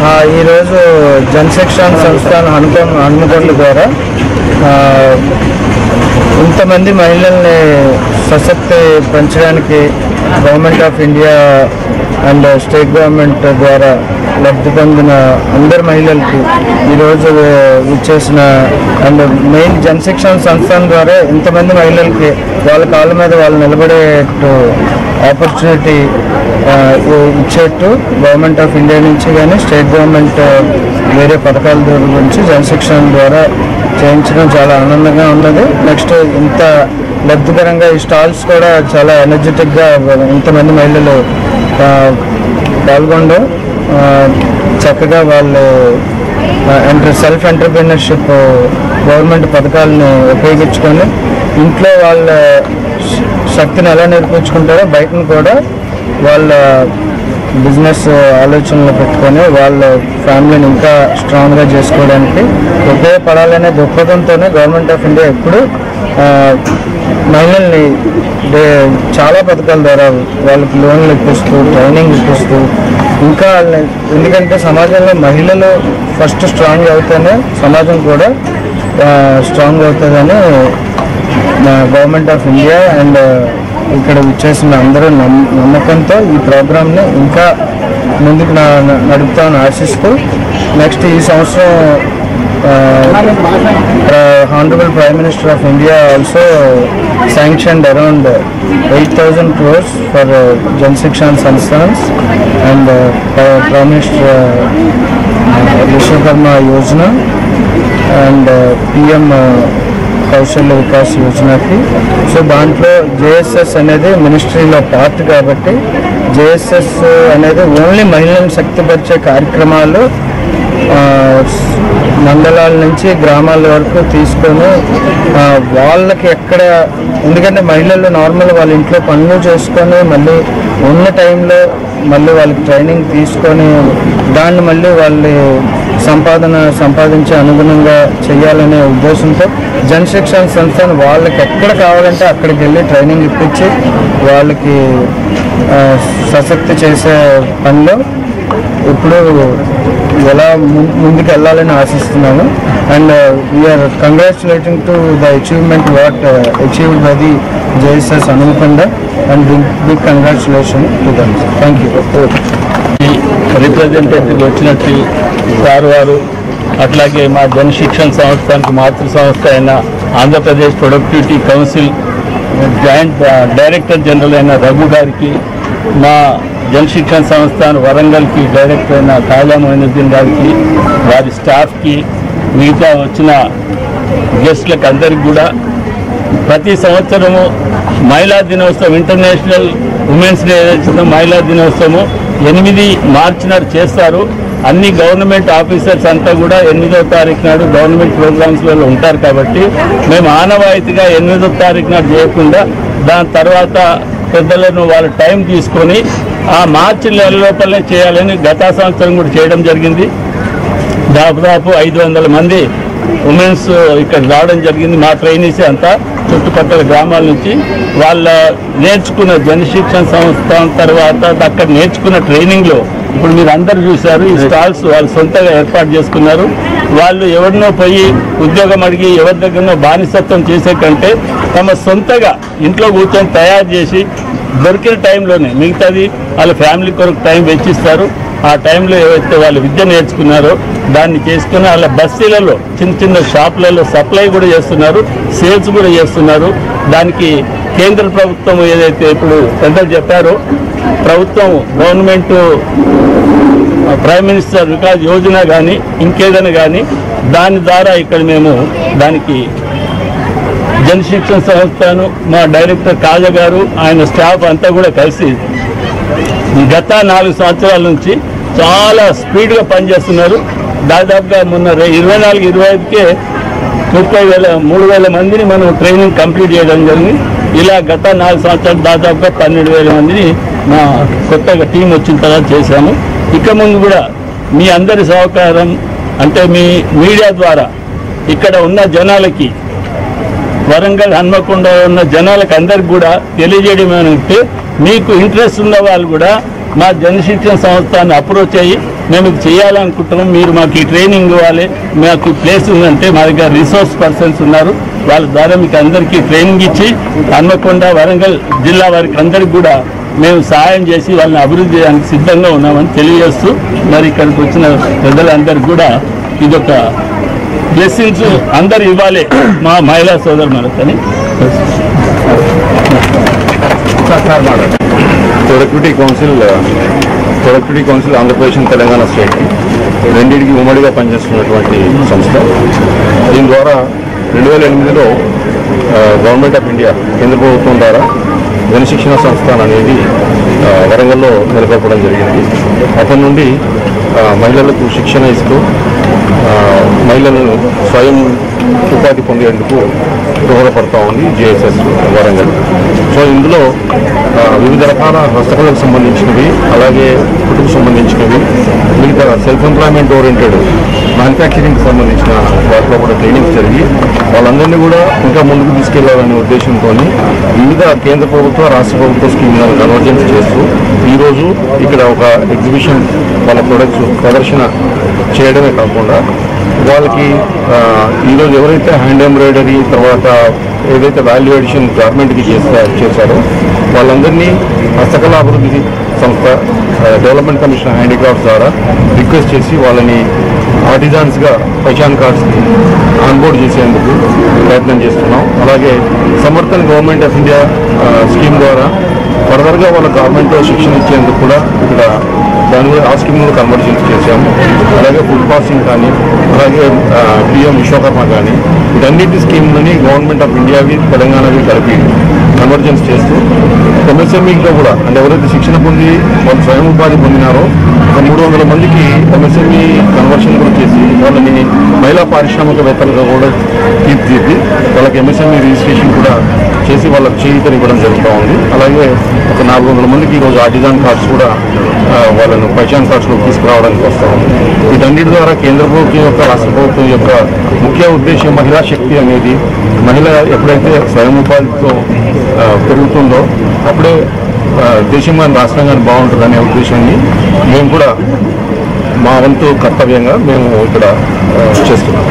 ఈరోజు జనశిక్షణ సంస్థాన హనుమకొండ ద్వారా ఇంతమంది మహిళల్ని సశక్తి పెంచడానికి government of India and state government ద్వారా లబ్ధి పొందిన అందరి మహిళలకి ఈరోజు ఇచ్చేసిన అండ్ మెయిన్ జనశిక్షణ సంస్థానం ద్వారా ఇంతమంది మహిళలకి వాళ్ళ కాళ్ళ మీద వాళ్ళు నిలబడేట్టు ఆపర్చునిటీ ఇచ్చేట్టు గవర్నమెంట్ ఆఫ్ ఇండియా నుంచి కానీ స్టేట్ గవర్నమెంట్ వేరే పథకాల గురించి జనశిక్షణ ద్వారా చేయించడం చాలా ఆనందంగా ఉన్నది. నెక్స్ట్ ఇంత లబ్ధికరంగా ఈ స్టాల్స్ కూడా చాలా ఎనర్జెటిక్గా ఇంతమంది మహిళలు పాల్గొనడం చక్కగా వాళ్ళు సెల్ఫ్ ఎంటర్‌ప్రెన్యూర్‌షిప్ గవర్నమెంట్ పథకాలను ఉపయోగించుకొని ఇంట్లో వాళ్ళ శక్తిని ఎలా నేర్పించుకుంటారో బయటను కూడా వాళ్ళ బిజినెస్ ఆలోచనలు పెట్టుకొని వాళ్ళ ఫ్యామిలీని ఇంకా స్ట్రాంగ్గా చేసుకోవడానికి ఉపయోగపడాలనే దృక్పథంతోనే గవర్నమెంట్ ఆఫ్ ఇండియా ఎప్పుడు మహిళల్ని చాలా పథకాల ద్వారా వాళ్ళకి లోన్లు ఇప్పిస్తూ ట్రైనింగ్ ఇప్పిస్తూ ఇంకా వాళ్ళని ఎందుకంటే సమాజంలో మహిళలు ఫస్ట్ స్ట్రాంగ్ అవుతూనే సమాజం కూడా స్ట్రాంగ్ అవుతుందని గవర్నమెంట్ ఆఫ్ ఇండియా అండ్ ఇక్కడ వచ్చేసిన అందరూ నమ్మకంతో ఈ ప్రోగ్రామ్ని ఇంకా ముందుకు నడుపుతామని ఆశిస్తూ నెక్స్ట్ ఈ సంవత్సరం Honorable Prime Minister of India also sanctioned around 8,000 crores for Janshikshana Sansthanas and Prime Minister Vishwakarma Yojana and PM Kausalya Vikas యోజనకి. సో దాంట్లో జేఎస్ఎస్ అనేది మినిస్ట్రీలో పార్ట్ కాబట్టి జేఎస్ఎస్ అనేది ఓన్లీ మహిళలను శక్తిపరిచే కార్యక్రమాలు మండలాల నుంచి గ్రామాల వరకు తీసుకొని వాళ్ళకి ఎక్కడ ఎందుకంటే మహిళలు నార్మల్ వాళ్ళ ఇంట్లో పనులు చేసుకొని మళ్ళీ ఉన్న టైంలో మళ్ళీ వాళ్ళకి ట్రైనింగ్ తీసుకొని దాన్ని మళ్ళీ వాళ్ళు సంపాదించే అనుగుణంగా చేయాలనే ఉద్దేశంతో జనశిక్షణ సంస్థను వాళ్ళకి ఎక్కడ కావాలంటే అక్కడికి వెళ్ళి ట్రైనింగ్ ఇప్పించి వాళ్ళకి సశక్తి చేసే పనిలో ఇప్పుడు ఎలా ముందుకు వెళ్ళాలని ఆశిస్తున్నాను. And we are congratulating to the achievement what achieved by the JSS Hanumakonda and big congratulation to them. Thank you. Representative వచ్చినట్టు సార్ వారు అట్లాగే మా జనశిక్షణ సంస్థానికి మాతృ సంస్థ అయిన Andhra Pradesh productivity council joint director general అయిన రఘు గారికి, మా జనశిక్షణ సంస్థాన్ వరంగల్కి డైరెక్టర్ అయిన తాజా మొయినుద్దీన్ గారికి, వారి స్టాఫ్కి, మిగతా వచ్చిన గెస్ట్లకు అందరికి కూడా ప్రతి సంవత్సరము మహిళా దినోత్సవం ఇంటర్నేషనల్ ఉమెన్స్ డే ఏదైతే మహిళా దినోత్సవము 8 మార్చి నాడు చేస్తారు. అన్ని గవర్నమెంట్ ఆఫీసర్స్ అంతా కూడా 8వ తారీఖు నాడు గవర్నమెంట్ ప్రోగ్రామ్స్లలో ఉంటారు కాబట్టి మేము ఆనవాయితీగా 8వ తారీఖు నాడు చేయకుండా దాని తర్వాత పెద్దలను వాళ్ళ టైం తీసుకొని ఆ మార్చి నెల లోపలనే చేయాలని గత సంవత్సరం కూడా చేయడం జరిగింది. దాదాపు 500 మంది ఉమెన్స్ ఇక్కడ రావడం జరిగింది. మా ట్రైనీస్ అంతా చుట్టుపక్కల గ్రామాల నుంచి వాళ్ళ నేర్చుకున్న జనశిక్షణ సంస్థ తర్వాత అక్కడ నేర్చుకున్న ట్రైనింగ్లో ఇప్పుడు మీరు అందరూ చూశారు ఈ స్టాల్స్ వాళ్ళు సొంతగా ఏర్పాటు చేసుకున్నారు. వాళ్ళు ఎవరినో పోయి ఉద్యోగం అడిగి ఎవరి దగ్గరనో బానిసత్వం చేసే కంటే తమ సొంతగా ఇంట్లో కూర్చొని తయారు చేసి దొరికిన టైంలోనే మిగతాది వాళ్ళ ఫ్యామిలీ కొరకు టైం వెచ్చిస్తారు. ఆ టైంలో ఏవైతే వాళ్ళు విద్య నేర్చుకున్నారో దాన్ని చేసుకుని వాళ్ళ బస్తీలలో చిన్న చిన్న షాపులలో సప్లై కూడా చేస్తున్నారు, సేల్స్ కూడా చేస్తున్నారు. దానికి కేంద్ర ప్రభుత్వం ఏదైతే ఇప్పుడు పెద్దలు చెప్పారో ప్రభుత్వం government prime minister Vikas Yojana కానీ ఇంకేదైనా కానీ దాని ద్వారా ఇక్కడ మేము దానికి జనశిక్షణ సంస్థను మా డైరెక్టర్ కాజా గారు ఆయన స్టాఫ్ అంతా కూడా కలిసి గత 4 సంవత్సరాల నుంచి చాలా స్పీడ్గా పనిచేస్తున్నారు. దాదాపుగా మొన్న 24-25కే 3,000 మందిని మనం ట్రైనింగ్ కంప్లీట్ చేయడం జరిగింది. ఇలా గత 4 సంవత్సరాలు దాదాపుగా 12,000 మందిని మా కొత్తగా టీం వచ్చిన తర్వాత చేశాము. ఇక ముందు కూడా మీ అందరి సహకారం అంటే మీ మీడియా ద్వారా ఇక్కడ ఉన్న జనాలకి వరంగల్ హన్మకొండ ఉన్న జనాలకు అందరికి కూడా తెలియజేయడం ఏమంటే మీకు ఇంట్రెస్ట్ ఉన్న వాళ్ళు కూడా మా జనశిక్షణ సంస్థను అప్రోచ్ అయ్యి మేము ఇది చేయాలనుకుంటున్నాం, మీరు మాకు ఈ ట్రైనింగ్ ఇవ్వాలి, మాకు ప్లేస్ ఉందంటే మా దగ్గర రిసోర్స్ పర్సన్స్ ఉన్నారు, వాళ్ళ ద్వారా మీకు అందరికీ ట్రైనింగ్ ఇచ్చి హన్మకొండ వరంగల్ జిల్లా వారికి అందరికి కూడా మేము సహాయం చేసి వాళ్ళని అభివృద్ధి చేయడానికి సిద్ధంగా ఉన్నామని తెలియజేస్తూ మరి ఇక్కడికి వచ్చిన ప్రజలందరికీ కూడా ఇదొక బ్లెస్సింగ్స్ అందరు ఇవ్వాలి మా మహిళా సోదరులకని. Productivity council Andhra Pradesh Telangana state రెండింటికి ఉమ్మడిగా పనిచేస్తున్నటువంటి సంస్థ. దీని ద్వారా 2008లో గవర్నమెంట్ ఆఫ్ ఇండియా కేంద్ర ప్రభుత్వం ద్వారా జనశిక్షణ సంస్థాన్ అనేది వరంగల్లో నెలకొల్పడం జరిగింది. అప్పటి నుండి మహిళలకు శిక్షణ ఇస్తూ మహిళలను స్వయం ఉపాధి పొందేందుకు దోహదపడతా ఉంది JSS వరంగల్. సో ఇందులో వివిధ రకాల హస్తకళలకు సంబంధించినవి, అలాగే కుటుంబకు సంబంధించినవి, మిగతా సెల్ఫ్ ఎంప్లాయ్మెంట్ ఓరియంటెడ్ మ్యానుఫ్యాక్చరింగ్కి సంబంధించిన వాటిలో కూడా ట్రైనింగ్స్ జరిగి వాళ్ళందరినీ కూడా ఇంకా ముందుకు తీసుకెళ్లాలనే ఉద్దేశంతో వివిధ కేంద్ర ప్రభుత్వ రాష్ట్ర ప్రభుత్వ స్కీమ్లను కన్వర్జెన్స్ చేస్తూ ఈరోజు ఇక్కడ ఒక ఎగ్జిబిషన్ వాళ్ళ ప్రొడక్ట్స్ ప్రదర్శన చేయడమే కాకుండా వాళ్ళకి ఈరోజు ఎవరైతే హ్యాండ్ ఎంబ్రాయిడరీ తర్వాత ఏదైతే వాల్యూ ఎడిషన్ గార్మెంట్కి చేశారో వాళ్ళందరినీ హస్తకళ అభివృద్ధి సంస్థ డెవలప్మెంట్ కమిషన్ హ్యాండీక్రాఫ్ట్స్ ద్వారా రిక్వెస్ట్ చేసి వాళ్ళని ఆర్టిజాన్స్గా పహచాన్ కార్డ్స్కి ఆన్బోర్డ్ చేసేందుకు ప్రయత్నం చేస్తున్నాం. అలాగే Samarthan government of India scheme ద్వారా ఫర్దర్గా వాళ్ళ గవర్నమెంట్లో శిక్షణ ఇచ్చేందుకు కూడా ఇక్కడ దాని కూడా ఆ స్కీమ్ కూడా కన్వర్జెన్స్ చేశాము. అలాగే ఫుడ్ పాసింగ్ కానీ, అలాగే PM విశ్వకర్మ కానీ, వీటన్నిటి స్కీమ్లని గవర్నమెంట్ ఆఫ్ ఇండియావి తెలంగాణవి కలిపి కన్వర్జెన్స్ చేస్తూ MSMEలో కూడా అంటే ఎవరైతే శిక్షణ పొంది వాళ్ళు స్వయం ఉపాధి పొందినారో 300 మందికి MSME కన్వర్షన్ కూడా చేసి వాళ్ళని మహిళా పారిశ్రామికవేత్తలుగా కూడా తీర్చిదిద్ది వాళ్ళకి MSME రిజిస్ట్రేషన్ కూడా చేసి వాళ్ళకి చేయూతనివ్వడం జరుగుతూ ఉంది. అలాగే ఒక 400 మందికి ఈరోజు ఆర్టిజాన్ కార్డ్స్ కూడా వాళ్ళను పహచాన్ కార్డ్స్లో తీసుకురావడానికి వస్తూ ఉంది. వీటన్నిటి ద్వారా కేంద్ర ప్రభుత్వం యొక్క రాష్ట్ర ప్రభుత్వం యొక్క ముఖ్య ఉద్దేశం మహిళా శక్తి అనేది, మహిళ ఎప్పుడైతే స్వయం ఉపాధితో పెరుగుతుందో అప్పుడే దేశం కానీ రాష్ట్రం కానీ బాగుంటుందనే ఉద్దేశాన్ని మేము కూడా మా వంతు కర్తవ్యంగా మేము ఇక్కడ చేస్తున్నాం.